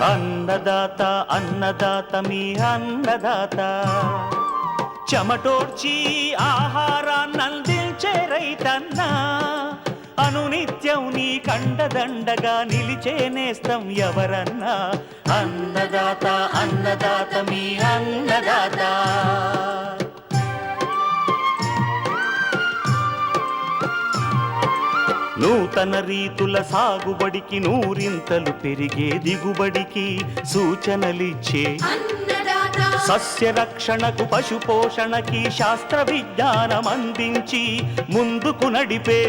అన్నదాత అన్నదాత మీ అన్నదాత, చెమటోడ్చి ఆహారాన్నందించే రైతన్నా, అనునిత్యం నీ కండదండగా నిలిచే నేస్తం ఎవరన్నా. అన్నదాత అన్నదాత మీ అన్నదాత. నూతన రీతుల సాగుబడికి, నూరింతలు పెరిగే దిగుబడికి సూచనలిచ్చే సస్య రక్షణకు, పశు పోషణకి శాస్త్ర విజ్ఞానం అందించి ముందుకు నడిపే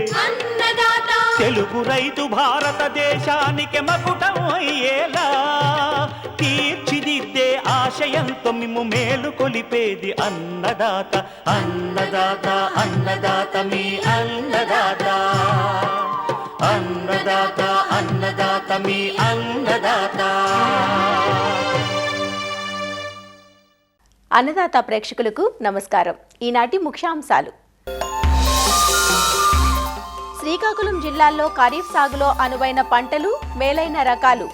తెలుగు రైతు భారతదేశానికి మకుటం అయ్యేలా తీర్చిదిద్దే ఆశయంతో మిమ్ము మేలు కొలిపేది అన్నదాత. అన్నదాత అన్నదాత మీ అన్నదాత. అన్నదాత అన్నదాత మీ అన్నదాత. అన్నదాత ప్రేక్షకులకు నమస్కారం. ఈనాటి ముఖ్యాంశాలు. శ్రీకాకుళం జిల్లాలో ఖరీఫ్ సాగులో అనువైన పంటలు, మేలైన రకాలు.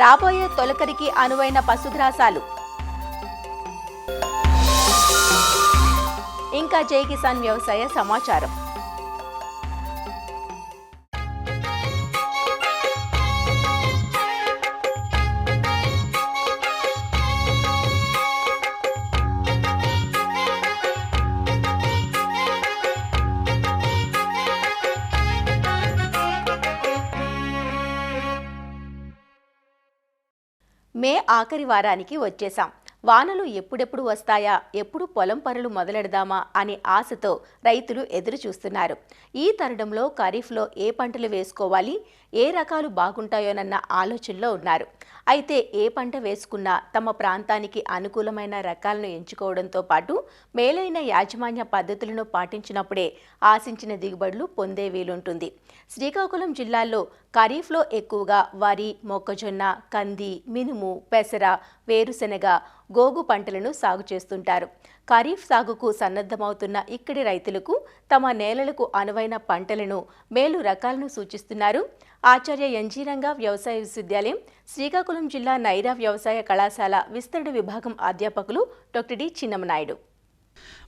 రాబోయే తొలకరికి అనువైన పశుగ్రాసాలు. ఇంకా జై కిసాన్ వ్యవసాయ సమాచారం. మే ఆఖరి వారానికి వచ్చేశాం. వానలు ఎప్పుడెప్పుడు వస్తాయా, ఎప్పుడు పొలం పనులు మొదలెడదామా అని ఆశతో రైతులు ఎదురు చూస్తున్నారు. ఈ తరుణంలో ఖరీఫ్లో ఏ పంటలు వేసుకోవాలి, ఏ రకాలు బాగుంటాయోనన్న ఆలోచనలో ఉన్నారు. అయితే ఏ పంట వేసుకున్నా తమ ప్రాంతానికి అనుకూలమైన రకాలను ఎంచుకోవడంతో పాటు మేలైన యాజమాన్య పద్ధతులను పాటించినప్పుడే ఆశించిన దిగుబడులు పొందే వీలుంటుంది. శ్రీకాకుళం జిల్లాలో ఖరీఫ్లో ఎక్కువగా వరి, మొక్కజొన్న, కంది, మినుము, పెసర, వేరుశెనగ, గోగు పంటలను సాగు చేస్తుంటారు. ఖరీఫ్ సాగుకు సన్నద్ధమవుతున్న ఇక్కడి రైతులకు తమ నేలలకు అనువైన పంటలను, మేలు రకాలను సూచిస్తున్నారు ఆచార్య ఎన్జీ రంగా వ్యవసాయ విశ్వవిద్యాలయం, శ్రీకాకుళం జిల్లా నైరా వ్యవసాయ కళాశాల విస్తరణ విభాగం అధ్యాపకులు డాక్టర్ డి చిన్నమనాయుడు.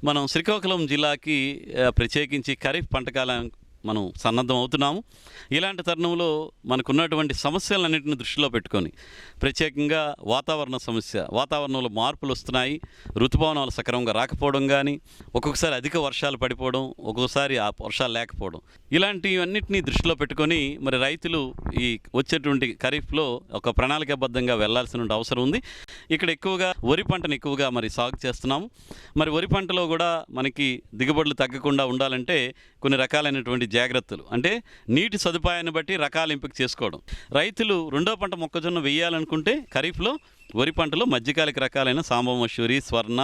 మనం శ్రీకాకుళం జిల్లాకి ప్రత్యేకించి ఖరీఫ్ పంటకాలం మనం సన్నద్ధం అవుతున్నాము. ఇలాంటి తరుణంలో మనకున్నటువంటి సమస్యలన్నింటిని దృష్టిలో పెట్టుకొని ప్రత్యేకంగా వాతావరణ సమస్య, వాతావరణంలో మార్పులు వస్తున్నాయి. ఋతుపవనాలు సక్రమంగా రాకపోవడం కానీ, ఒక్కొక్కసారి అధిక వర్షాలు పడిపోవడం, ఒక్కొక్కసారి ఆ వర్షాలు లేకపోవడం, ఇలాంటివన్నింటినీ దృష్టిలో పెట్టుకొని మరి రైతులు ఈ వచ్చేటువంటి ఖరీఫ్లో ఒక ప్రణాళికాబద్ధంగా వెళ్లాల్సిన అవసరం ఉంది. ఇక్కడ ఎక్కువగా వరి పంటను ఎక్కువగా మరి సాగు చేస్తున్నాము. మరి వరి పంటలో కూడా మనకి దిగుబడులు తగ్గకుండా ఉండాలంటే కొన్ని రకాలైనటువంటి జాగ్రత్తలు, అంటే నీటి సదుపాయాన్ని బట్టి రకాలు ఎంపిక చేసుకోవడం. రైతులు రెండో పంట మొక్కజొన్న వేయాలనుకుంటే ఖరీఫ్లో వరి పంటలో మధ్యకాలిక రకాలైన సాంబ మసూరి, స్వర్ణ,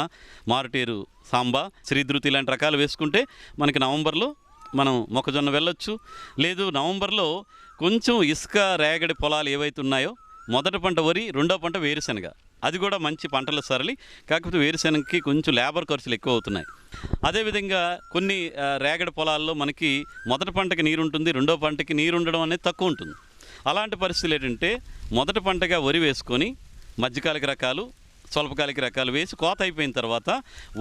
మారుటేరు సాంబా, శ్రీధృతి ఇలాంటి రకాలు వేసుకుంటే మనకి నవంబర్లో మనం మొక్కజొన్న వెళ్ళొచ్చు. లేదు నవంబర్లో కొంచెం ఇసుక రేగడి పొలాలు ఏవైతే ఉన్నాయో మొదటి పంట వరి, రెండో పంట వేరుశెనగ, అది కూడా మంచి పంటల సరళి. కాకపోతే వేరుశెనగకి కొంచెం లేబర్ ఖర్చులు ఎక్కువ అవుతున్నాయి. అదేవిధంగా కొన్ని రేగడి పొలాల్లో మనకి మొదటి పంటకి నీరు ఉంటుంది, రెండో పంటకి నీరు ఉండడం అనేది తక్కువ ఉంటుంది. అలాంటి పరిస్థితులు ఏంటంటే మొదటి పంటగా వరి వేసుకొని మధ్యకాలిక రకాలు, స్వల్పకాలిక రకాలు వేసి కోత అయిపోయిన తర్వాత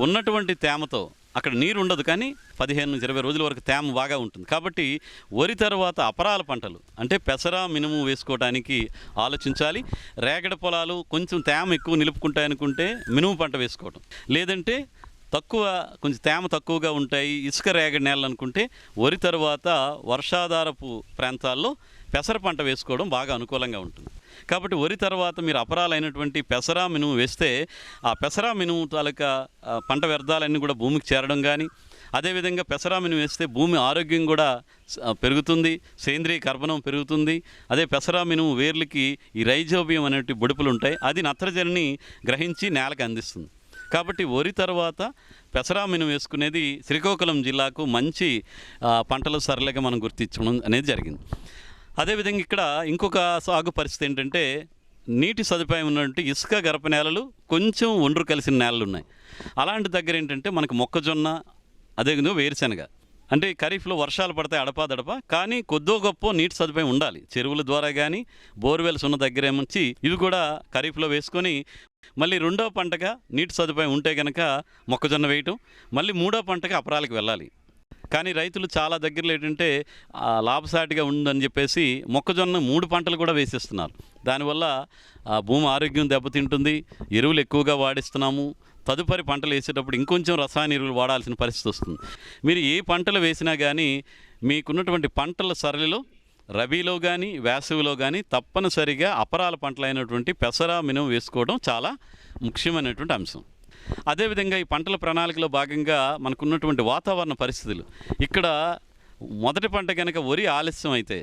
ఉన్నటువంటి తేమతో, అక్కడ నీరు ఉండదు కానీ 15 నుంచి 20 రోజుల వరకు తేమ బాగా ఉంటుంది. కాబట్టి వరి తర్వాత అపరాల పంటలు అంటే పెసర, మినుము వేసుకోవడానికి ఆలోచించాలి. రేగడి పొలాలు కొంచెం తేమ ఎక్కువ నిలుపుకుంటాయనుకుంటే మినుము పంట వేసుకోవడం, లేదంటే కొంచెం తేమ తక్కువగా ఉంటాయి, ఇసుక రేగడి నేలలు అనుకుంటే వరి తర్వాత వర్షాధారపు ప్రాంతాల్లో పెసర పంట వేసుకోవడం బాగా అనుకూలంగా ఉంటుంది. కాబట్టి వరి తర్వాత మీరు అపరాలైనటువంటి పెసర, మినుము వేస్తే ఆ పెసర, మినుము తాలూకా పంట వ్యర్థాలన్నీ కూడా భూమికి చేరడం కానీ, అదేవిధంగా పెసర, మినుము వేస్తే భూమి ఆరోగ్యం కూడా పెరుగుతుంది, సేంద్రీయ కర్బనం పెరుగుతుంది. అదే పెసర, మినుము వేర్లకి ఈ రైజోబియం అనేటి బొడుపులు ఉంటాయి, అది నత్రజనిని గ్రహించి నేలకు అందిస్తుంది. కాబట్టి వరి తర్వాత పెసర, మినుము వేసుకునేది శ్రీకాకుళం జిల్లాకు మంచి పంటల సరళిగా మనం గుర్తించడం అనేది జరిగింది. అదేవిధంగా ఇక్కడ ఇంకొక సాగు పరిస్థితి ఏంటంటే నీటి సదుపాయం ఉన్నటువంటి ఇసుక గరప నేలలు, కొంచెం ఒండ్రు కలిసిన నేలలు ఉన్నాయి. అలాంటి దగ్గర ఏంటంటే మనకు మొక్కజొన్న, అదేవిధంగా వేరుశెనగ అంటే ఖరీఫ్లో వర్షాలు పడతాయి అడపాదడప, కానీ కొద్దో గొప్ప నీటి సదుపాయం ఉండాలి. చెరువుల ద్వారా కానీ బోర్వెల్స్ ఉన్న దగ్గర నుంచి ఇవి కూడా ఖరీఫ్లో వేసుకొని మళ్ళీ రెండో పంటగా నీటి సదుపాయం ఉంటే కనుక మొక్కజొన్న వేయటం, మళ్ళీ మూడో పంటగా అపరాలకు వెళ్ళాలి. కానీ రైతులు చాలా దగ్గరలో ఏంటంటే లాభసాటిగా ఉందని చెప్పేసి మొక్కజొన్న 3 పంటలు కూడా వేసేస్తున్నారు. దానివల్ల భూమి ఆరోగ్యం దెబ్బతింటుంది, ఎరువులు ఎక్కువగా వాడిస్తున్నాము. తదుపరి పంటలు వేసేటప్పుడు ఇంకొంచెం రసాయన ఎరువులు వాడాల్సిన పరిస్థితి వస్తుంది. మీరు ఏ పంటలు వేసినా కానీ మీకున్నటువంటి పంటల సరళిలో రబీలో కానీ వేసవిలో కానీ తప్పనిసరిగా అపరాల పంటలైనటువంటి పెసర, మినుము వేసుకోవడం చాలా ముఖ్యమైనటువంటి అంశం. అదేవిధంగా ఈ పంటల ప్రణాళికలో భాగంగా మనకున్నటువంటి వాతావరణ పరిస్థితులు, ఇక్కడ మొదటి పంట కనుక వరి ఆలస్యం అయితే,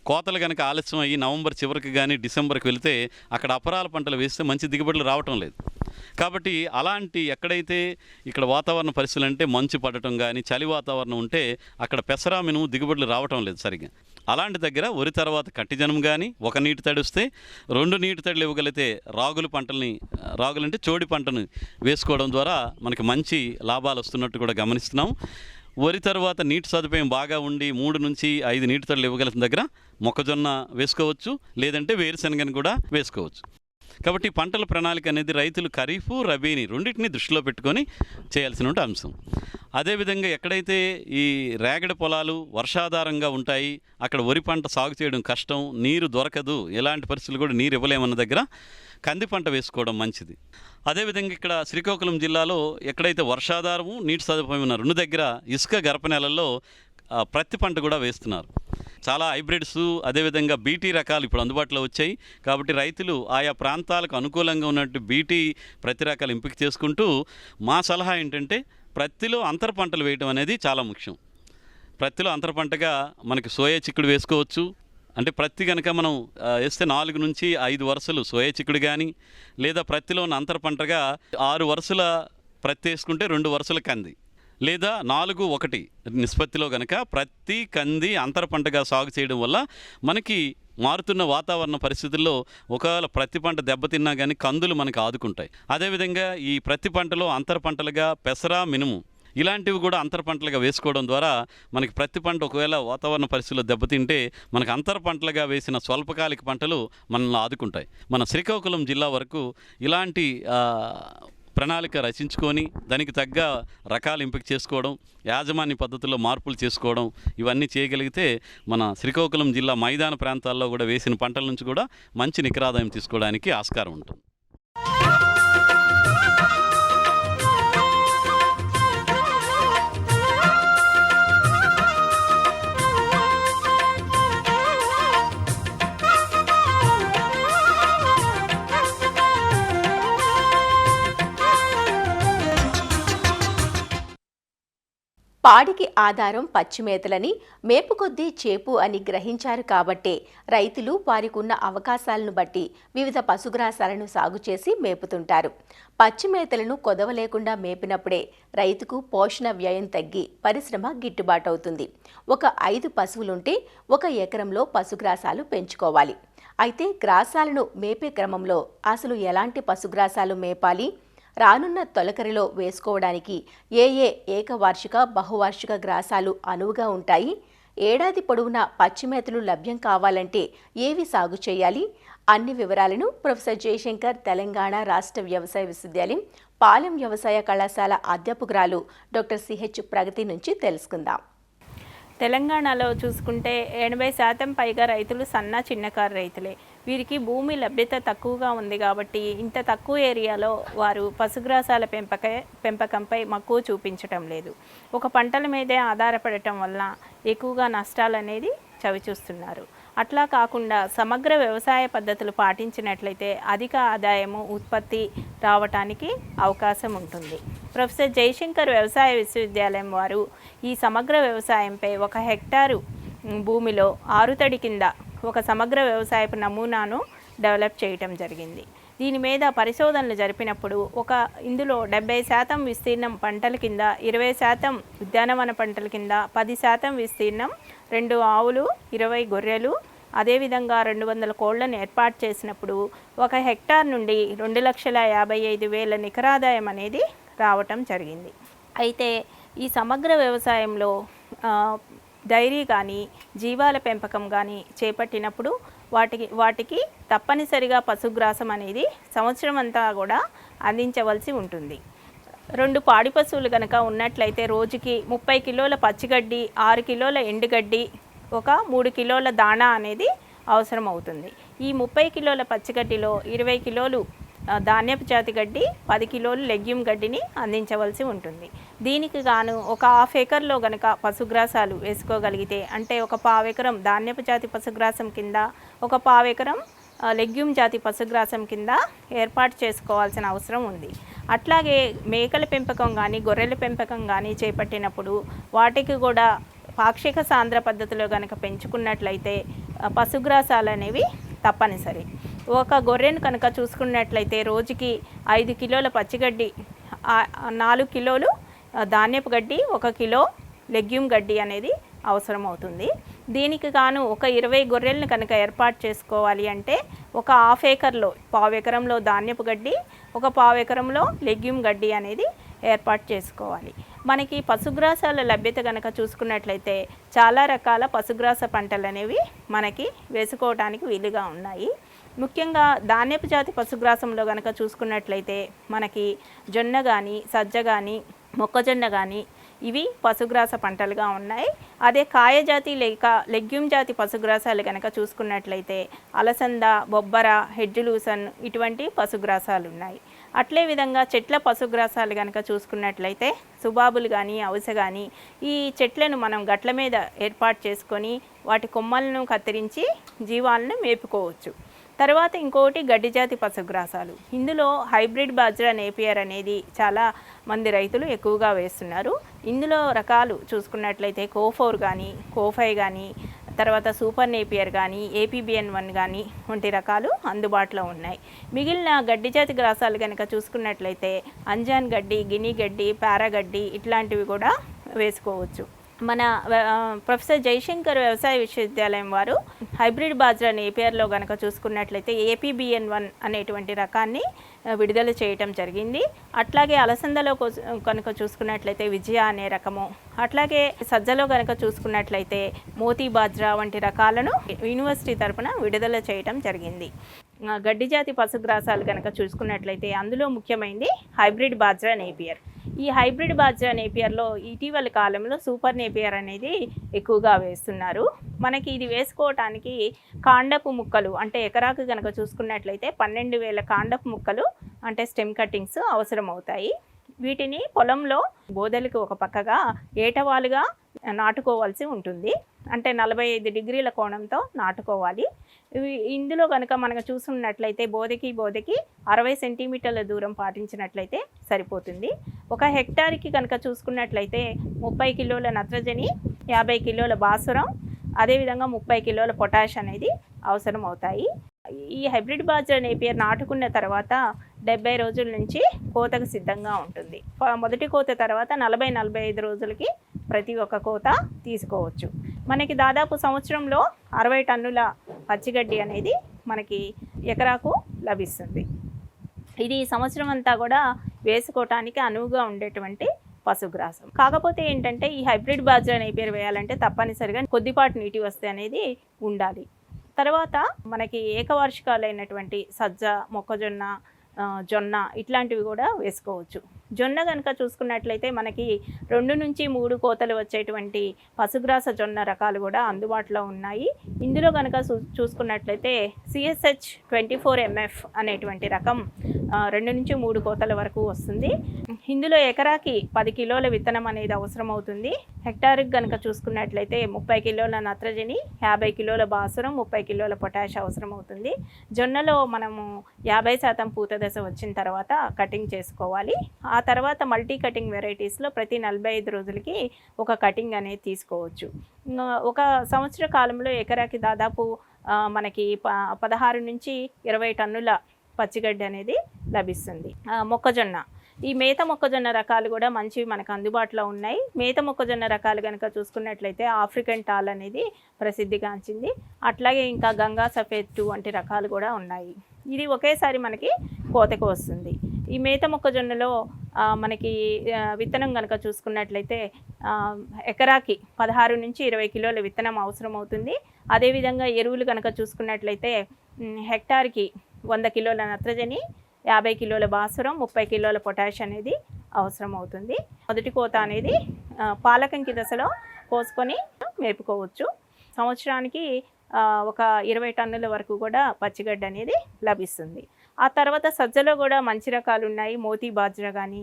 కోతలు కనుక ఆలస్యం అయ్యి నవంబర్ చివరికి కానీ డిసెంబర్కి వెళితే అక్కడ అపరాల పంటలు వేస్తే మంచి దిగుబడులు రావటం లేదు. కాబట్టి అలాంటి ఎక్కడైతే ఇక్కడ వాతావరణ పరిస్థితులు అంటే మంచు పడటం కానీ చలి వాతావరణం ఉంటే అక్కడ పెసరా మినుము దిగుబడులు రావటం లేదు సరిగ్గా. అలాంటి దగ్గర వరి తర్వాత కట్టిజనం కానీ ఒక నీటి తడిస్తే 2 నీటి తడులు ఇవ్వగలిగితే రాగులంటే చోడి పంటను వేసుకోవడం ద్వారా మనకి మంచి లాభాలు వస్తున్నట్టు కూడా గమనిస్తున్నాం. వరి తర్వాత నీటి సదుపాయం బాగా ఉండి 3 నుంచి 5 నీటి తడులు ఇవ్వగలిగిన దగ్గర మొక్కజొన్న వేసుకోవచ్చు, లేదంటే వేరుశనగను కూడా వేసుకోవచ్చు. కాబట్టి పంటల ప్రణాళిక అనేది రైతులు ఖరీఫ్, రబీని రెండింటిని దృష్టిలో పెట్టుకొని చేయాల్సిన అంశం. అదేవిధంగా ఎక్కడైతే ఈ రేగడి పొలాలు వర్షాధారంగా ఉంటాయి, అక్కడ వరి పంట సాగు చేయడం కష్టం, నీరు దొరకదు, ఎలాంటి పరిస్థితులు కూడా నీరు ఇవ్వలేమన్న దగ్గర కంది పంట వేసుకోవడం మంచిది. అదేవిధంగా ఇక్కడ శ్రీకాకుళం జిల్లాలో ఎక్కడైతే వర్షాధారము నీటి సదుపాయం ఉన్న 2 దగ్గర ఇసుక గరప నెలల్లో ప్రత్తి పంట కూడా వేస్తున్నారు. చాలా హైబ్రిడ్స్ అదేవిధంగా బీటీ రకాలు ఇప్పుడు అందుబాటులో వచ్చాయి. కాబట్టి రైతులు ఆయా ప్రాంతాలకు అనుకూలంగా ఉన్నట్టు బీటీ ప్రతి రకాలు ఎంపిక చేసుకుంటూ, మా సలహా ఏంటంటే ప్రత్తిలో అంతర పంటలు వేయడం అనేది చాలా ముఖ్యం. ప్రత్తిలో అంతర పంటగా మనకి సోయా చిక్కుడు వేసుకోవచ్చు. అంటే ప్రత్తి కనుక మనం వేస్తే 4 నుంచి 5 వరుసలు సోయా చిక్కుడు కానీ, లేదా ప్రత్తిలో ఉన్న అంతర పంటగా 6 వరుసల ప్రత్తి వేసుకుంటే 2 వరుసల కంది, లేదా 4-1 నిష్పత్తిలో కనుక ప్రత్తి కంది అంతర పంటగా సాగు చేయడం వల్ల మనకి మారుతున్న వాతావరణ పరిస్థితుల్లో ఒకవేళ ప్రతి పంట దెబ్బతిన్నా కానీ కందులు మనకు ఆదుకుంటాయి. అదేవిధంగా ఈ ప్రతి పంటలో అంతర పంటలుగా పెసర, మినుము ఇలాంటివి కూడా అంతర పంటలుగా వేసుకోవడం ద్వారా మనకి ప్రతి పంట ఒకవేళ వాతావరణ పరిస్థితుల్లో దెబ్బతింటే మనకు అంతర పంటలుగా వేసిన స్వల్పకాలిక పంటలు మనల్ని ఆదుకుంటాయి. మన శ్రీకాకుళం జిల్లా వరకు ఇలాంటి ప్రణాళిక రచించుకొని దానికి తగ్గ రకాలు ఎంపిక చేసుకోవడం, యాజమాన్య పద్ధతుల్లో మార్పులు చేసుకోవడం, ఇవన్నీ చేయగలిగితే మన శ్రీకాకుళం జిల్లా మైదాన ప్రాంతాల్లో కూడా వేసిన పంటల నుంచి కూడా మంచి నికరాదాయం తీసుకోవడానికి ఆస్కారం ఉంటుంది. పాడికి ఆధారం పచ్చిమేతలని, మేపు కొద్దీ చేపు అని గ్రహించారు కాబట్టే రైతులు వారికున్న అవకాశాలను బట్టి వివిధ పశుగ్రాసాలను సాగు చేసి మేపుతుంటారు. పచ్చిమేతలను కొదవ లేకుండా మేపినప్పుడే రైతుకు పోషణ వ్యయం తగ్గి పరిశ్రమ గిట్టుబాటవుతుంది. ఒక 5 పశువులుంటే 1 ఎకరంలో పశుగ్రాసాలు పెంచుకోవాలి. అయితే గ్రాసాలను మేపే క్రమంలో అసలు ఎలాంటి పశుగ్రాసాలు మేపాలి, రానున్న తొలకరిలో వేసుకోవడానికి ఏ ఏకవార్షిక, బహువార్షిక గ్రాసాలు అనువుగా ఉంటాయి, ఏడాది పొడవునా పచ్చిమేతలు లభ్యం కావాలంటే ఏవి సాగు చేయాలి, అన్ని వివరాలను ప్రొఫెసర్ జయశంకర్ తెలంగాణ రాష్ట్ర వ్యవసాయ విశ్వవిద్యాలయం పాలెం వ్యవసాయ కళాశాల అధ్యాపకురాలు డాక్టర్ సిహెచ్ ప్రగతి నుంచి తెలుసుకుందాం. తెలంగాణలో చూసుకుంటే 80% పైగా రైతులు సన్న చిన్నకారు రైతులే. వీరికి భూమి లభ్యత తక్కువగా ఉంది కాబట్టి ఇంత తక్కువ ఏరియాలో వారు పశుగ్రాసాల పెంపకంపై మక్కువ చూపించటం లేదు. ఒక పంటల మీదే ఆధారపడటం వల్ల ఎక్కువగా నష్టాలు అనేది చవిచూస్తున్నారు. అట్లా కాకుండా సమగ్ర వ్యవసాయ పద్ధతులు పాటించినట్లయితే అధిక ఆదాయము, ఉత్పత్తి రావటానికి అవకాశం ఉంటుంది. ప్రొఫెసర్ జయశంకర్ వ్యవసాయ విశ్వవిద్యాలయం వారు ఈ సమగ్ర వ్యవసాయంపై 1 హెక్టారు భూమిలో ఆరుతడి కింద ఒక సమగ్ర వ్యవసాయపు నమూనాను డెవలప్ చేయటం జరిగింది. దీని మీద పరిశోధనలు జరిపినప్పుడు ఇందులో 70% విస్తీర్ణం పంటల కింద, 20% ఉద్యానవన పంటల కింద, 10% విస్తీర్ణం 2 ఆవులు, 20 గొర్రెలు, అదేవిధంగా 200 కోళ్లను ఏర్పాటు చేసినప్పుడు 1 హెక్టార్ నుండి 2,55,000 నికరాదాయం అనేది రావటం జరిగింది. అయితే ఈ సమగ్ర వ్యవసాయంలో డైరీ కానీ జీవాల పెంపకం కానీ చేపట్టినప్పుడు వాటికి తప్పనిసరిగా పశుగ్రాసం అనేది సంవత్సరం అంతా కూడా అందించవలసి ఉంటుంది. 2 పాడి పశువులు కనుక ఉన్నట్లయితే రోజుకి 30 కిలోల పచ్చిగడ్డి, 6 కిలోల ఎండుగడ్డి, ఒక 3 కిలోల దాణా అనేది అవసరం అవుతుంది. ఈ 30 కిలోల పచ్చిగడ్డిలో 20 కిలోలు ధాన్యపు జాతి గడ్డి, 10 కిలోలు లెగ్యూమ్ గడ్డిని అందించవలసి ఉంటుంది. దీనికి గాను ఒక హాఫ్ ఏకర్లో గనక పశుగ్రాసాలు వేసుకోగలిగితే, అంటే ఒక పావు ఎకరం ధాన్యపు జాతి పశుగ్రాసం కింద, ఒక పావు ఎకరం లెగ్యూమ్ జాతి పశుగ్రాసం కింద ఏర్పాటు చేసుకోవాల్సిన అవసరం ఉంది. అట్లాగే మేకల పెంపకం కానీ గొర్రెల పెంపకం కానీ చేపట్టినప్పుడు వాటికి కూడా పాక్షిక సాంద్ర పద్ధతిలో కనుక పెంచుకున్నట్లయితే పశుగ్రాసాలు అనేవి తప్పనిసరి. ఒక గొర్రెను కనుక చూసుకున్నట్లయితే రోజుకి 5 కిలోల పచ్చిగడ్డి, 4 కిలోలు ధాన్యపు గడ్డి, 1 కిలో లెగ్యూమ్ గడ్డి అనేది అవసరం అవుతుంది. దీనికి గాను ఒక 20 గొర్రెలను కనుక ఏర్పాటు చేసుకోవాలి అంటే ఒక హాఫ్ ఏకర్లో, పావు ఎకరంలో ధాన్యపు గడ్డి, ఒక పావు ఎకరంలో లెగ్యూమ్ గడ్డి అనేది ఏర్పాటు చేసుకోవాలి. మనకి పశుగ్రాసాల లభ్యత కనుక చూసుకున్నట్లయితే చాలా రకాల పశుగ్రాస పంటలు అనేవి మనకి వేసుకోవడానికి వీలుగా ఉన్నాయి. ముఖ్యంగా ధాన్యపు జాతి పశుగ్రాసంలో కనుక చూసుకున్నట్లయితే మనకి జొన్న కానీ, సజ్జ కానీ, మొక్కజొన్న కానీ ఇవి పశుగ్రాస పంటలుగా ఉన్నాయి. అదే కాయజాతి లేక లెగ్యూమ్ జాతి పశుగ్రాసాలు కనుక చూసుకున్నట్లయితే అలసంద, బొబ్బర, హెడ్జులూసన్ ఇటువంటి పశుగ్రాసాలు ఉన్నాయి. అట్లే విధంగా చెట్ల పశుగ్రాసాలు కనుక చూసుకున్నట్లయితే సుబాబులు కానీ, అవిసె కానీ ఈ చెట్లను మనం గట్ల మీద ఏర్పాటు చేసుకొని వాటి కొమ్మలను కత్తిరించి జీవాలను మేపుకోవచ్చు. తర్వాత ఇంకోటి గడ్డి జాతి పశుగ్రాసాలు. ఇందులో హైబ్రిడ్ బాజ్రా నేపియర్ అనేది చాలా మంది రైతులు ఎక్కువగా వేస్తున్నారు. ఇందులో రకాలు చూసుకున్నట్లయితే కో4 కానీ, కో5 కానీ, తర్వాత సూపర్ నేపియర్ కానీ, APBN1 కానీ వంటి రకాలు అందుబాటులో ఉన్నాయి. మిగిలిన గడ్డి జాతి గ్రాసాలు కనుక చూసుకున్నట్లయితే అంజాన్ గడ్డి, గిని గడ్డి, పారాగడ్డి ఇట్లాంటివి కూడా వేసుకోవచ్చు. మన ప్రొఫెసర్ జయశంకర్ వ్యవసాయ విశ్వవిద్యాలయం వారు హైబ్రిడ్ బాజ్రా నేపియర్లో కనుక చూసుకున్నట్లయితే APBN1 అనేటువంటి రకాన్ని విడుదల చేయటం జరిగింది. అట్లాగే అలసందలో కనుక చూసుకున్నట్లయితే విజయ అనే రకము, అట్లాగే సజ్జలో కనుక చూసుకున్నట్లయితే మోతీ బాజ్రా వంటి రకాలను యూనివర్సిటీ తరపున విడుదల చేయటం జరిగింది. గడ్డి జాతి పశుగ్రాసాలు కనుక చూసుకున్నట్లయితే అందులో ముఖ్యమైనది హైబ్రిడ్ బాజ్రా నేపియర్. ఈ హైబ్రిడ్ బాజ్రా నేపియర్లో ఇటీవల కాలంలో సూపర్ నేపియర్ అనేది ఎక్కువగా వేస్తున్నారు. మనకి ఇది వేసుకోవటానికి కాండపు ముక్కలు, అంటే ఎకరాకు కనుక చూసుకున్నట్లయితే 12,000 కాండపు ముక్కలు అంటే స్టెమ్ కట్టింగ్స్ అవసరం అవుతాయి. వీటిని పొలంలో బోదెలకు ఒక పక్కగా ఏటవాలుగా నాటుకోవాల్సి ఉంటుంది. అంటే 45 డిగ్రీల కోణంతో నాటుకోవాలి. ఇందులో కనుక మనం చూసుకున్నట్లయితే బోదెకి 60 సెంటీమీటర్ల దూరం పాటించినట్లయితే సరిపోతుంది. 1 హెక్టార్కి కనుక చూసుకున్నట్లయితే 30 కిలోల నత్రజని, 50 కిలోల భాస్వరం, అదేవిధంగా 30 కిలోల పొటాష్ అనేది అవసరం అవుతాయి. ఈ హైబ్రిడ్ బాజ్రా నేపియర్ నాటుకున్న తర్వాత 70 రోజుల నుంచి కోతకు సిద్ధంగా ఉంటుంది. మొదటి కోత తర్వాత 40-45 రోజులకి ప్రతి ఒక్క కోత తీసుకోవచ్చు. మనకి దాదాపు సంవత్సరంలో 60 టన్నుల పచ్చిగడ్డి అనేది మనకి ఎకరాకు లభిస్తుంది. ఇది సంవత్సరం అంతా కూడా వేసుకోవటానికి అనువుగా ఉండేటువంటి పశుగ్రాసం. కాకపోతే ఏంటంటే ఈ హైబ్రిడ్ బాజ్రా నేపియర్ వేయాలంటే తప్పనిసరిగా కొద్దిపాటి నీటి వస్తే అనేది ఉండాలి. తర్వాత మనకి ఏకవార్షికాలైనటువంటి సజ్జ, మొక్కజొన్న, జొన్న ఇట్లాంటివి కూడా వేసుకోవచ్చు. జొన్న కనుక చూసుకున్నట్లయితే మనకి 2 నుంచి 3 కోతలు వచ్చేటువంటి పశుగ్రాస జొన్న రకాలు కూడా అందుబాటులో ఉన్నాయి. ఇందులో కనుక చూసుకున్నట్లయితే CSH 24MF అనేటువంటి రకం 2 నుంచి 3 కోతల వరకు వస్తుంది. ఇందులో ఎకరాకి 10 కిలోల విత్తనం అనేది అవసరం అవుతుంది. హెక్టార్కి కనుక చూసుకున్నట్లయితే 30 కిలోల నత్రజని, 50 కిలోల భాస్వరం, 30 కిలోల పొటాష్ అవసరం అవుతుంది. జొన్నలో మనము 50% పూత దశ వచ్చిన తర్వాత కటింగ్ చేసుకోవాలి. ఆ తర్వాత మల్టీ కటింగ్ వెరైటీస్లో ప్రతి 45 రోజులకి ఒక కటింగ్ అనేది తీసుకోవచ్చు. ఒక సంవత్సర కాలంలో ఎకరాకి దాదాపు మనకి 16 నుంచి 20 టన్నుల పచ్చిగడ్డి అనేది లభిస్తుంది. మొక్కజొన్న, ఈ మేత మొక్కజొన్న రకాలు కూడా మంచివి మనకు అందుబాటులో ఉన్నాయి. మేత మొక్కజొన్న రకాలు కనుక చూసుకున్నట్లయితే ఆఫ్రికన్ టాల్ అనేది ప్రసిద్ధిగాంచింది. అట్లాగే ఇంకా గంగా సఫేద్ 2 వంటి రకాలు కూడా ఉన్నాయి. ఇది ఒకేసారి మనకి కోతకు వస్తుంది. ఈ మేత మొక్కజొన్నలో మనకి విత్తనం కనుక చూసుకున్నట్లయితే ఎకరాకి 16 నుంచి 20 కిలోల విత్తనం అవసరం అవుతుంది. అదేవిధంగా ఎరువులు కనుక చూసుకున్నట్లయితే హెక్టార్కి 100 కిలోల నత్రజని, 50 కిలోల భాస్వరం, 30 కిలోల పొటాష్ అనేది అవసరం అవుతుంది. మొదటి కోత అనేది పాలకంకి దశలో కోసుకొని మేపుకోవచ్చు. సంవత్సరానికి ఒక 20 టన్నుల వరకు కూడా పచ్చిగడ్డ అనేది లభిస్తుంది. ఆ తర్వాత సజ్జలో కూడా మంచి రకాలు ఉన్నాయి. మోతీ బాజ్రా కానీ,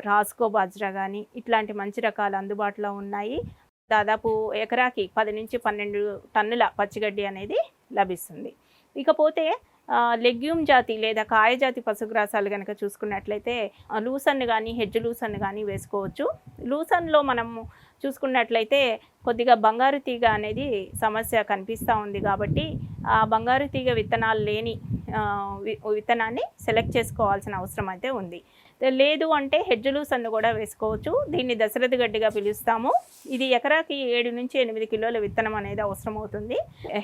రాస్కో బాజ్రా కానీ ఇట్లాంటి మంచి రకాలు అందుబాటులో ఉన్నాయి. దాదాపు ఎకరాకి 10 నుంచి 12 టన్నుల పచ్చిగడ్డి అనేది లభిస్తుంది. ఇకపోతే లెగ్యూమ్ జాతి లేదా కాయ జాతి పశుగ్రాసాలు కనుక చూసుకున్నట్లయితే లూసన్ కానీ హెడ్జ్ లూసన్ కానీ వేసుకోవచ్చు. లూసన్లో మనము చూసుకున్నట్లయితే కొద్దిగా బంగారు తీగ అనేది సమస్య కనిపిస్తూ ఉంది కాబట్టి ఆ బంగారు తీగ విత్తనాలు లేని విత్తనాన్ని సెలెక్ట్ చేసుకోవాల్సిన అవసరం అయితే ఉంది. లేదు అంటే హెడ్జ్ లూసన్ కూడా వేసుకోవచ్చు. దీన్ని దశరథ గడ్డిగా పిలుస్తాము. ఇది ఎకరాకి 7 నుంచి 8 కిలోల విత్తనం అనేది అవసరం అవుతుంది.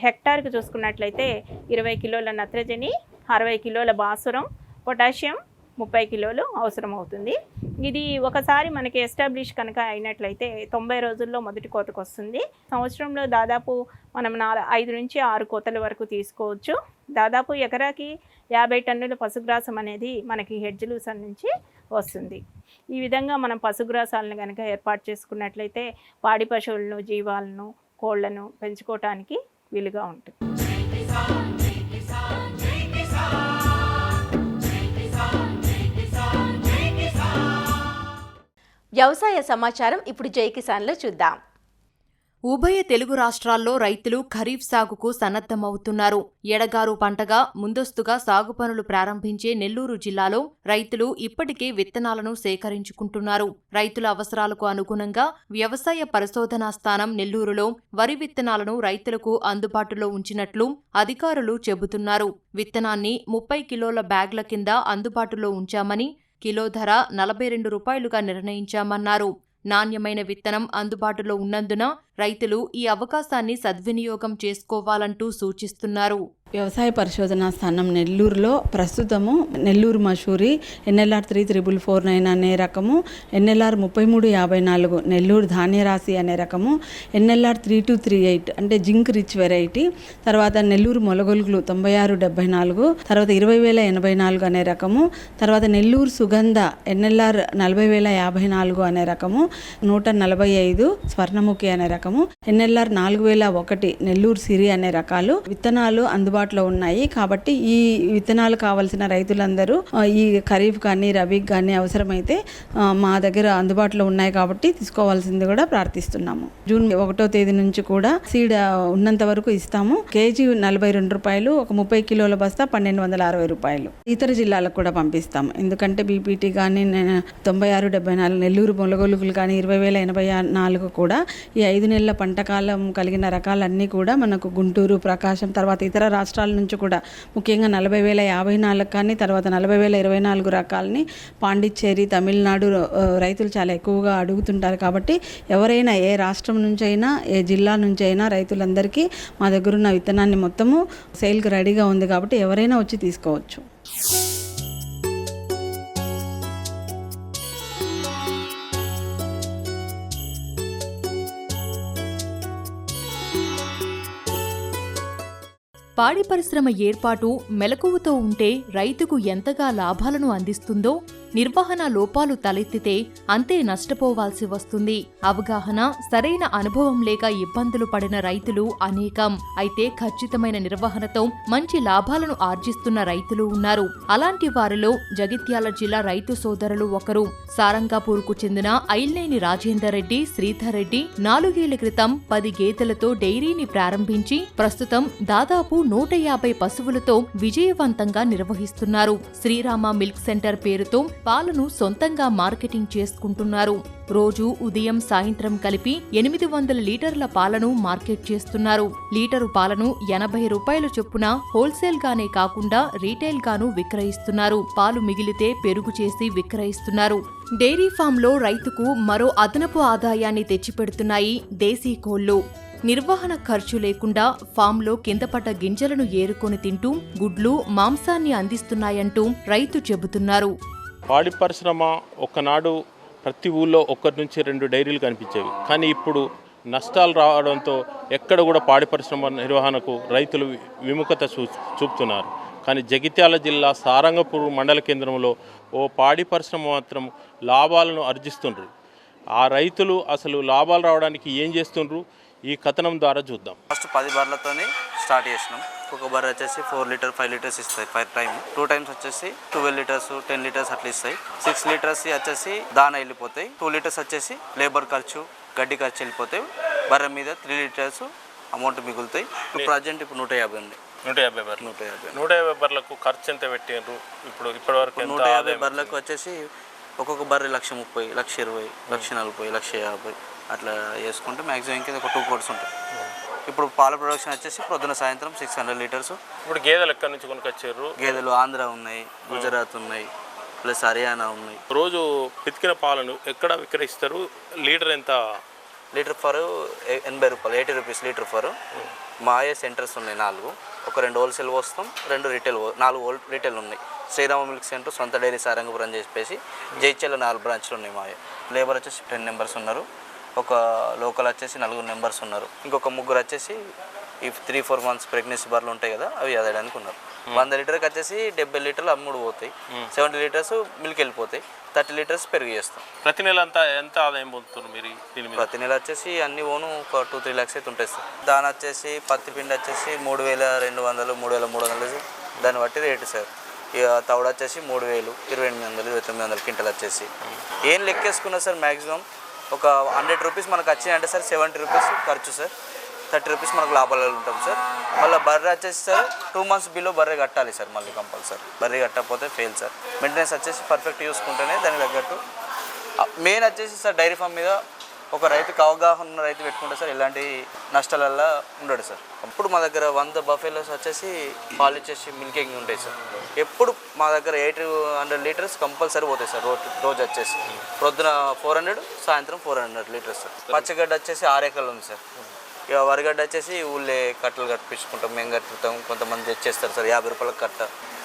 హెక్టార్కి చూసుకున్నట్లయితే 20 కిలోల నత్రజని, 60 కిలోల భాస్వరం, పొటాషియం 30 కిలోలు అవసరం అవుతుంది. ఇది ఒకసారి మనకి ఎస్టాబ్లిష్ కనుక అయినట్లయితే 90 రోజుల్లో మొదటి కోతకు వస్తుంది. సంవత్సరంలో దాదాపు మనం 5 నుంచి 6 కోతల వరకు తీసుకోవచ్చు. దాదాపు ఎకరాకి 50 టన్నుల పశుగ్రాసం అనేది మనకి హెడ్జ్ లూసన్ నుంచి వస్తుంది. ఈ విధంగా మనం పశుగ్రాసాలను కనుక ఏర్పాటు చేసుకున్నట్లయితే పాడి పశువులను, జీవాలను, కోళ్లను పెంచుకోవటానికి వీలుగా ఉంటుంది. వ్యవసాయ సమాచారం ఇప్పుడు జై కిసాన్లో చూద్దాం. ఉభయ తెలుగు రాష్ట్రాల్లో రైతులు ఖరీఫ్ సాగుకు సన్నద్ధమవుతున్నారు. ఎడగారు పంటగా ముందస్తుగా సాగు పనులు ప్రారంభించే నెల్లూరు జిల్లాలో రైతులు ఇప్పటికే విత్తనాలను సేకరించుకుంటున్నారు. రైతుల అవసరాలకు అనుగుణంగా వ్యవసాయ పరిశోధనా స్థానం నెల్లూరులో వరి విత్తనాలను రైతులకు అందుబాటులో ఉంచినట్లు అధికారులు చెబుతున్నారు. విత్తనాన్ని 30 కిలోల బ్యాగ్ల కింద అందుబాటులో ఉంచామని, కిలో ధర 42 రూపాయలుగా నిర్ణయించామన్నారు. నాణ్యమైన విత్తనం అందుబాటులో ఉన్నందున రైతులు ఈ అవకాశాన్ని సద్వినియోగం చేసుకోవాలంటూ సూచిస్తున్నారు. వ్యవసాయ పరిశోధనా స్థానం నెల్లూరులో ప్రస్తుతము నెల్లూరు మషూరి NLR 34449 అనే రకము, NLR 3354 నెల్లూరు ధాన్యరాశి అనే రకము, NLR 3238 అంటే జింక్ రిచ్ వెరైటీ, తర్వాత నెల్లూరు మొలగొలుగులు 9674, తర్వాత 20084 అనే రకము, తర్వాత నెల్లూరు సుగంధ NLR 40054 అనే రకము, 145 స్వర్ణముఖి అనే రకము, NLR 4001 నెల్లూరు సిరి అనే రకాలు విత్తనాలు అందుబాటులో ఉన్నాయి. కాబట్టి ఈ విత్తనాలు కావాల్సిన రైతులందరూ ఈ ఖరీఫ్ కానీ రబీకి కానీ అవసరమైతే మా దగ్గర అందుబాటులో ఉన్నాయి కాబట్టి తీసుకోవాల్సింది కూడా ప్రార్థిస్తున్నాము. జూన్ 1వ తేదీ నుంచి కూడా సీడ్ ఉన్నంత వరకు ఇస్తాము. కేజీ 42 రూపాయలు, ఒక 30 కిలోల బస్తా 1260 రూపాయలు. ఇతర జిల్లాలకు కూడా పంపిస్తాము. ఎందుకంటే బీపీటీ కానీ 9674 నెల్లూరు మొలగొలుగులు కానీ 20084 కూడా ఈ 5 నెలల పంటకాలం కలిగిన రకాలన్నీ కూడా మనకు గుంటూరు, ప్రకాశం, తర్వాత ఇతర రాష్ట్రాల నుంచి కూడా ముఖ్యంగా 40,054 కానీ తర్వాత 40,024 రకాలని పాండిచ్చేరి, తమిళనాడు రైతులు చాలా ఎక్కువగా అడుగుతుంటారు. కాబట్టి ఎవరైనా ఏ రాష్ట్రం నుంచైనా ఏ జిల్లా నుంచైనా రైతులందరికీ మా దగ్గర ఉన్న విత్తనాన్ని మొత్తము సేల్కి రెడీగా ఉంది కాబట్టి ఎవరైనా వచ్చి తీసుకోవచ్చు. పాడి పరిశ్రమ ఏర్పాటు మెలకువతో ఉంటే రైతుకు ఎంతగా లాభాలను అందిస్తుందో, నిర్వహణ లోపాలు తలెత్తితే అంతే నష్టపోవాల్సి వస్తుంది. అవగాహన, సరైన అనుభవం లేక ఇబ్బందులు పడిన రైతులు అనేకం. అయితే ఖచ్చితమైన నిర్వహణతో మంచి లాభాలను ఆర్జిస్తున్న రైతులు ఉన్నారు. అలాంటి వారిలో జగిత్యాల జిల్లా రైతు సోదరులు ఒకరు. సారంగాపూర్కు చెందిన ఐల్నేని రాజేందర్ రెడ్డి, శ్రీధర్ రెడ్డి 4 ఏళ్ల క్రితం 10 గేదెలతో డైరీని ప్రారంభించి ప్రస్తుతం దాదాపు 150 పశువులతో విజయవంతంగా నిర్వహిస్తున్నారు. శ్రీరామ మిల్క్ సెంటర్ పేరుతో పాలను సొంతంగా మార్కెటింగ్ చేసుకుంటున్నారు. రోజు ఉదయం, సాయంత్రం కలిపి 800 లీటర్ల పాలను మార్కెట్ చేస్తున్నారు. లీటరు పాలను 80 రూపాయల చొప్పున హోల్సేల్ గానే కాకుండా రీటైల్ గాను విక్రయిస్తున్నారు. పాలు మిగిలితే పెరుగు చేసి విక్రయిస్తున్నారు. డైరీ ఫామ్లో రైతుకు మరో అదనపు ఆదాయాన్ని తెచ్చిపెడుతున్నాయి దేశీ కోళ్లు. నిర్వహణ ఖర్చు లేకుండా ఫామ్లో కిందపడ్డ గింజలను ఏరుకొని తింటూ గుడ్లు, మాంసాన్ని అందిస్తున్నాయంటూ రైతు చెబుతున్నారు. పాడి పరిశ్రమ ఒకనాడు ప్రతి ఊళ్ళో 1 నుంచి 2 డైరీలు కనిపించేవి. కానీ ఇప్పుడు నష్టాలు రావడంతో ఎక్కడ కూడా పాడి పరిశ్రమ నిర్వహణకు రైతులు విముఖత చూపుతున్నారు. కానీ జగిత్యాల జిల్లా సారంగపూర్ మండల కేంద్రంలో ఓ పాడి పరిశ్రమ మాత్రం లాభాలను ఆర్జిస్తుండ్రు. ఆ రైతులు అసలు లాభాలు రావడానికి ఏం చేస్తుండ్రు ఈ కథనం ద్వారా చూద్దాం. ఫస్ట్ 10 బర్రెలతో స్టార్ట్ చేసినాం. ఒక బర్రె వచ్చేసి 4 లీటర్ 5 లీటర్స్ ఇస్తాయి పర్ టైం. 2 టైమ్స్ వచ్చేసి 12 లీటర్స్ 10 లీటర్స్ అట్లా ఇస్తాయి. 6 లీటర్స్ వచ్చేసి దానా వెళ్ళిపోతాయి. 2 లీటర్స్ వచ్చేసి లేబర్ ఖర్చు, గడ్డి ఖర్చు వెళ్ళిపోతాయి. బర్రె మీద 3 లీటర్స్ అమౌంట్ మిగులుతాయి. ప్రజెంట్ ఇప్పుడు 150 ఉంది. 150 బర్రెలు. 150 బర్రెలకు ఖర్చు ఎంత పెట్టారు? ఇప్పటివరకు 150 బర్రెలకు వచ్చేసి ఒక్కొక్క బర్రె 1,30,000, 1,20,000, 1,40,000, 1,50,000 అట్లా వేసుకుంటే మ్యాక్సిమం ఇంకా ఒక 2 కోట్స్ ఉంటాయి. ఇప్పుడు పాల ప్రొడక్షన్ వచ్చేసి పొద్దున సాయంత్రం 600 లీటర్స్. ఇప్పుడు గేదెలు ఎక్కడి నుంచి కొనుకొచ్చారు? గేదెలు ఆంధ్ర ఉన్నాయి, గుజరాత్ ఉన్నాయి, ప్లస్ హర్యానా ఉన్నాయి. రోజు పితికిన పాలను ఎక్కడ విక్రయిస్తారు? లీటర్ ఎంత? లీటర్ ఫర్ 80 రూపాయలు, 80 రూపీస్ లీటర్ ఫర్. మాయే సెంటర్స్ ఉన్నాయి 4. ఒక 2 హోల్సేల్ వస్తాం, 2 రిటైల్, 4 రిటైల్ ఉన్నాయి. శ్రీరామ మిల్క్ సెంటర్, సొంత డైరీ సారంగపురం అని చెప్పేసి జైత్యాల 4 బ్రాంచ్లు ఉన్నాయి మాయే. లేబర్ వచ్చేసి 10 మెంబర్స్ ఉన్నారు. ఒక లోకల్ వచ్చేసి 4 మెంబర్స్ ఉన్నారు. ఇంకొక 3 వచ్చేసి ఈ 3-4 మంత్స్ ప్రెగ్నెన్సీ బర్రెలు ఉంటాయి కదా, అవి అదడానికి ఉన్నారు. 100 లీటర్కి వచ్చేసి 70 లీటర్లు అమ్ముడు పోతాయి. 70 లీటర్స్ మిల్క్ వెళ్ళిపోతాయి. 30 లీటర్స్ పెరుగు చేస్తాం. ప్రతి నెల ఎంత ఆదాయం పొందుతున్నారు మీరు దీని మీద? ప్రతి నెల వచ్చేసి అన్ని ఓను ఒక 2-3 lakhs అయితే ఉంటాయి సార్. దాని వచ్చేసి పత్తి పిండి వచ్చేసి 3,200, 3,300 దాన్ని బట్టి రేటు సార్. ఇక తవుడు వచ్చేసి 3,000, 2,800, 2,900 క్వింటల్ వచ్చేసి. ఏం లెక్కేసుకున్నా సార్ మ్యాక్సిమం ఒక 100 రూపీస్ మనకు వచ్చినాయంటే సార్ 70 రూపీస్ ఖర్చు సార్, 30 రూపీస్ మనకు లాభాలు ఉంటాం సార్. మళ్ళీ బర్రె వచ్చేసి సార్ 2 months బిలో బర్రె కట్టాలి సార్. మళ్ళీ కంపల్సరీ బర్రె కట్టకపోతే ఫెయిల్ సార్. మెయింటెనెన్స్ వచ్చేసి పర్ఫెక్ట్ చూసుకుంటేనే దానికి తగ్గట్టు. మెయిన్ వచ్చేసి సార్ డైరీ ఫామ్ మీద ఒక రైతుకి అవగాహన ఉన్న రైతు పెట్టుకుంటే సార్ ఎలాంటి నష్టాలల్లో ఉండడు సార్. అప్పుడు మా దగ్గర 100 బఫెలోస్ వచ్చేసి పాలు ఇచ్చేసి మిల్కింగ్ ఉంటాయి సార్. ఎప్పుడు మా దగ్గర 800 లీటర్స్ కంపల్సరీ పోతాయి సార్. రోజు వచ్చేసి ప్రొద్దున 400, సాయంత్రం 400 లీటర్స్ సార్. పచ్చగడ్డ వచ్చేసి 6 ఎకరాలు ఉంది సార్. ఇక వరిగడ్డ వచ్చేసి ఊళ్ళే కట్టలు కట్టించుకుంటాం, మేము కట్టుకుంటాం. కొంతమంది తెచ్చేస్తారు సార్ 50 రూపాయలకు కట్ట.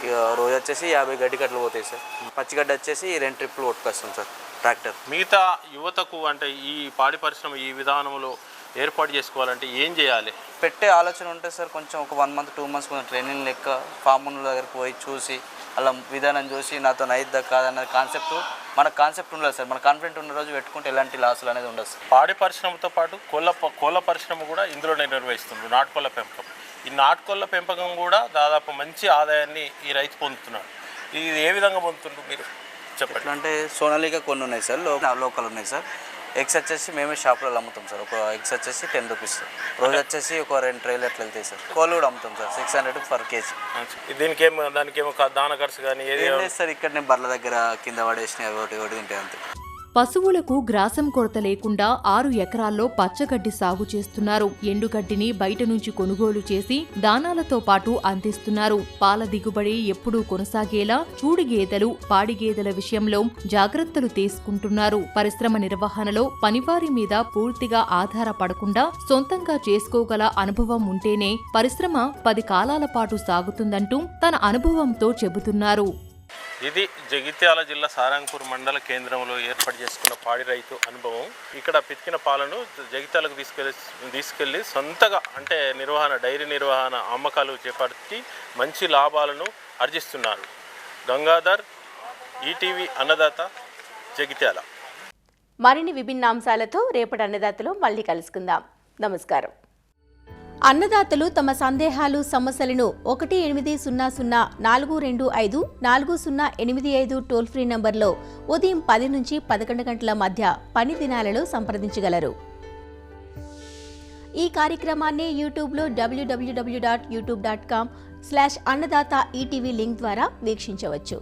ఇక రోజు వచ్చేసి 50 గడ్డి కట్టలు పోతాయి సార్. పచ్చిగడ్డ వచ్చేసి 2 ట్రిప్పులు కొట్టుకొస్తాం సార్ ట్రాక్టర్. మిగతా యువతకు అంటే ఈ పాడి పరిశ్రమ ఈ విధానంలో ఏర్పాటు చేసుకోవాలంటే ఏం చేయాలి? పెట్టే ఆలోచన ఉంటే సార్ కొంచెం ఒక 1 month 2 months కొంచెం ట్రైనింగ్ లెక్క ఫార్ముల దగ్గరికి పోయి చూసి అలా విధానం చూసి నాతో అయిద్దా కాదన్న కాన్సెప్ట్ మనకు కాన్సెప్ట్ ఉండాలి సార్. మన కాన్ఫిడెంట్ ఉన్న రోజు పెట్టుకుంటే ఎలాంటి లాసులు అనేది ఉండదు సార్. పాడి పరిశ్రమతో పాటు కోళ్ళ పరిశ్రమ కూడా ఇందులోనే నిర్వహిస్తుంది. నాటుకోళ్ళ పెంపకం. ఈ నాటుకోళ్ళ పెంపకం కూడా దాదాపు మంచి ఆదాయాన్ని ఈ రైతు పొందుతున్నాడు. ఇది ఏ విధంగా పొందుతుండ్రు మీరు చెప్పండి. అంటే సోనాలిగా కొన్ని ఉన్నాయి సార్, లోకల్ ఉన్నాయి సార్. ఎగ్స్ వచ్చేసి మేమే షాప్లో అమ్ముతాం సార్. ఒక ఎగ్స్ వచ్చేసి 10 రూపీస్ సార్. రోజు వచ్చేసి ఒక 2 ట్రైలు అట్లా వెళ్తాయి సార్. కోళ్ళు కూడా అమ్ముతాం సార్ 600 per kg. దానికేమో దాన ఖర్చు కానీ ఏది లేదు సార్. ఇక్కడ నేను బర్ల దగ్గర కింద పడేసిన ఒకటి తింటాయి అంతే. పశువులకు గ్రాసం కొరత లేకుండా 6 ఎకరాల్లో పచ్చగడ్డి సాగు చేస్తున్నారు. ఎండుగడ్డిని బయట నుంచి కొనుగోలు చేసి దానాలతో పాటు అందిస్తున్నారు. పాల దిగుబడి ఎప్పుడూ కొనసాగేలా చూడి గేదెలు, పాడి గేదెల విషయంలో జాగ్రత్తలు తీసుకుంటున్నారు. పరిశ్రమ నిర్వహణలో పనివారి మీద పూర్తిగా ఆధారపడకుండా సొంతంగా చేసుకోగల అనుభవం ఉంటేనే పరిశ్రమ 10 కాలాల పాటు సాగుతుందంటూ తన అనుభవంతో చెబుతున్నారు. ఇది జగిత్యాల జిల్లా సారంగపూర్ మండల కేంద్రంలో ఏర్పాటు చేసుకున్న పాడి రైతు అనుభవం. ఇక్కడ పితికిన పాలను జగిత్యాలకు తీసుకెళ్ళి సొంతగా అంటే డైరీ నిర్వహణ అమ్మకాలు చేపట్టి మంచి లాభాలను ఆర్జిస్తున్నారు. గంగాధర్, ఈటీవీ అన్నదాత, జగిత్యాల. మరిన్ని విభిన్న అంశాలతో రేపటి అన్నదాతలో మళ్ళీ కలుసుకుందాం. నమస్కారం. అన్నదాతలు తమ సందేహాలు, సమస్యలను 1800-425-4085 టోల్ ఫ్రీ నంబర్లో ఉదయం 10 నుంచి 11 గంటల మధ్య పని దినాలలో సంప్రదించగలరు. ఈ కార్యక్రమాన్ని యూట్యూబ్లో www.youtube.com/annadata ETV లింక్ ద్వారా వీక్షించవచ్చు.